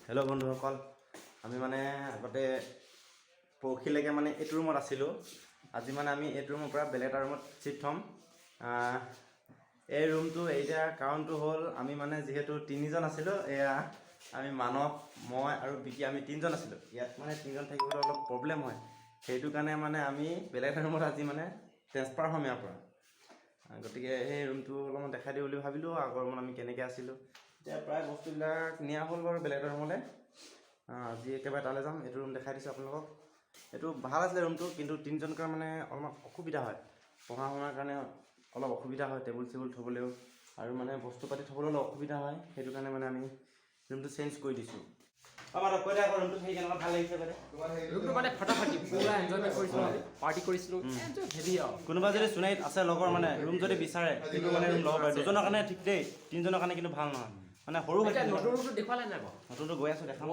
hello बंधुসকল আমি মানে আগতে পৰখিলৈকে মানে এইটো ৰুমত আছিলোঁ আজি মানে আমি এইটো ৰুমৰ পৰা বেলেগ এটা ৰুমত শিফ্ট হ'ম এই ৰুমটো এইটা কাৰণটো হ'ল আমি মানে যেহেতু তিনিজন আছিলোঁ এয়া আমি মানৱ মই আৰু বিকি আমি তিনিজন আছিলোঁ ইয়াত মানে তিনিজন থাকিবলৈ অলপ প্ৰব্লেম হয় সেইটো কাৰণে মানে আমি বেলেগ এটা ৰুমত আজি মানে ট্ৰেন্সফাৰ হ'ম ইয়াৰ পৰা গতিকে এই ৰুমটো অলপমান দেখাই দিওঁ বুলি ভাবিলোঁ আগৰ ৰুমত আমি কেনেকৈ আছিলোঁ এতিয়া প্ৰায় বস্তুবিলাক নিয়া হ'ল বাৰু বেলেগ এটা ৰুমলৈ আজি একেবাৰে তালৈ যাম এইটো ৰুম দেখাই দিছোঁ আপোনালোকক এইটো ভাল আছিলে ৰুমটো কিন্তু তিনিজনকৈ মানে অলপমান অসুবিধা হয় পঢ়া শুনাৰ কাৰণে অলপ অসুবিধা হয় টেবুল চেবুল থ'বলৈও আৰু মানে বস্তু পাতি থ'বলৈ অলপ অসুবিধা হয় সেইটো কাৰণে মানে আমি ৰুমটো চেঞ্জ কৰি দিছোঁ আমাৰ কৈ দিয়া আকৌ ৰুমটো সেই কেনেকুৱা ভাল লাগিছে মানে ৰুমটো মানে ফটাফটি পুৰা এনজয়মেণ্ট কৰিছিলোঁ পাৰ্টি কৰিছিলোঁ হেভি আৰু কোনোবা যদি চুনাইত আছে লগৰ মানে ৰুম যদি বিচাৰে কিন্তু মানে ৰুম ল'ব পাৰে দুজনৰ কাৰণে ঠিক দেই তিনিজনৰ কাৰণে কিন্তু ভাল নহয় মানে সৰু নতুন ৰুমটো দেখুৱালে নাই বাৰু নতুনটো গৈ আছোঁ দেখাম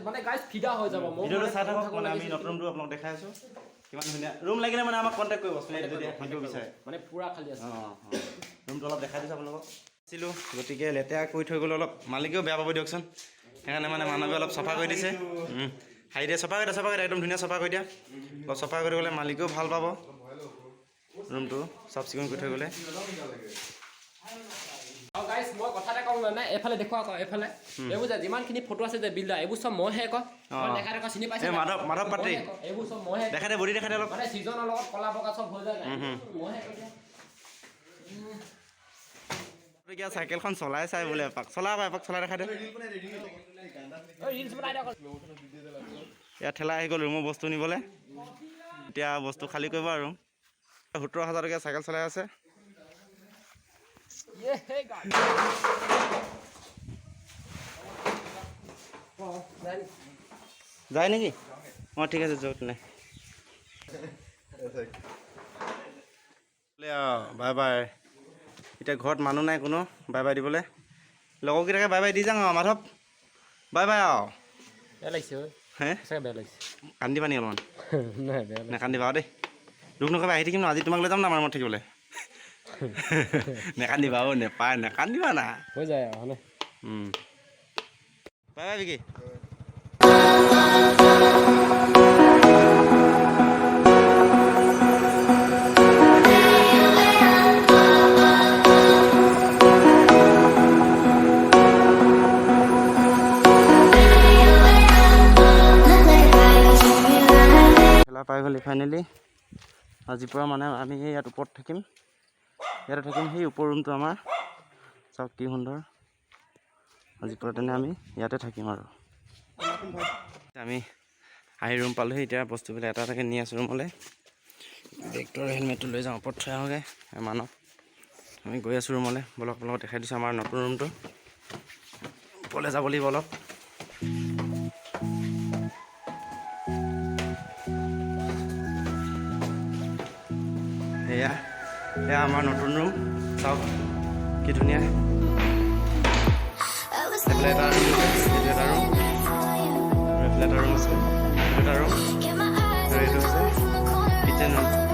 মানে গাইজ ফিদা হৈ যাব ভিডিঅ'টো চাই থাকক মানে আমি নতুন ৰুমটো আপোনাক দেখাই আছোঁ কিমান ধুনীয়া ৰুম লাগিলে মানে আমাক কণ্টেক্ট কৰিব চুনাইত যদি থাকিব বিচাৰে মানে পুৰা খালী আছে ৰুমটো অলপ দেখাই দিছোঁ আপোনালোকক আছিলোঁ গতিকে লেতেৰা কৰি থৈ গ'লে অলপ মালিকেও বেয়া পাব দিয়কচোন সেইকাৰণে মানে মানুহে অলপ চফা কৰি দিছে হাৰি দিয়ে চফা কৰি দিয়া একদম ধুনীয়া চফা কৰি দিয়া অলপ চফা কৰি গ'লে মালিকেও ভাল পাব ৰুমটো চাফ চিকুণ কৰি থৈ গ'লে আৰু গাইজ মই কথা এটা কওঁ মানে এইফালে দেখুৱা আকৌ এইফালে এইবোৰ যে যিমানখিনি ফটো আছে যে বিল্ডাৰ এইবোৰ চব মইহে আকৌ দেখাই দেখা চিনি পাইছে মাধৱ পাত্ৰী এইবোৰ চব মইহে দেখাই দে বডি দেখাই দে অলপ মানে ছিজনৰ লগত কলা বগা চব হৈ যায় মইহে এতিয়া চাইকেলখন চলাই চাই বোলে এপাক চলাই দেখাই দে ইয়াত ঠেলা আহি গ'ল ৰুমৰ বস্তু নিবলৈ এতিয়া বস্তু খালী কৰিব আৰু 17,000 টকীয়া চাইকেল চলাই আছে যায় নেকি অঁ ঠিক আছে য'ত নাই বাই বাই এতিয়া ঘৰত মানুহ নাই কোনো বাই বাই দিবলৈ লগৰকেইটাকে বাই বাই দি যাওঁ আৰু মাধৱ বাই বাই আৰু বেয়া লাগিছে হে বেয়া লাগিছে কান্দিবা নি অলপমান নাই বেয়া নেকান্দিবা আৰু দেই দুখ নকৰিবা আহি থাকিম ন আজি তোমাক লৈ যাম না আমাৰ ৰুমত থাকিবলৈ নেকান্দিবা অ' নেপায় নেকান্দিবা না হৈ যায় আৰু হয়নে বাই বাই বিকি পাই গ'লি ফাইনেলি আজিৰ পৰা মানে আমি ইয়াত ওপৰত থাকিম ইয়াতে থাকিম সেই ওপৰ ৰুমটো আমাৰ চাওক কি সুন্দৰ আজিৰ পৰা তেনে আমি ইয়াতে থাকিম আৰু আমি আহি ৰুম পালোহি এতিয়া বস্তুবিলাক এটা এটাকৈ নি আছোঁ ৰুমলৈ বেগটোৰ হেলমেটটো লৈ যাওঁ ওপৰত থৈ আহোঁগৈ মানৱ আমি গৈ আছোঁ ৰুমলৈ বলক আপোনালোকক দেখাই দিছোঁ আমাৰ নতুন ৰুমটো ওপৰলৈ যাব লাগিব অলপ এয়া আমাৰ নতুন ৰুম চাওক কি ধুনীয়া এইফালে এটা ৰুম এইটো এটা ৰুম এইফালে এটা ৰুম আছে এইটো এটা ৰুম আৰু এইটো হৈছে কিটচেন ৰুম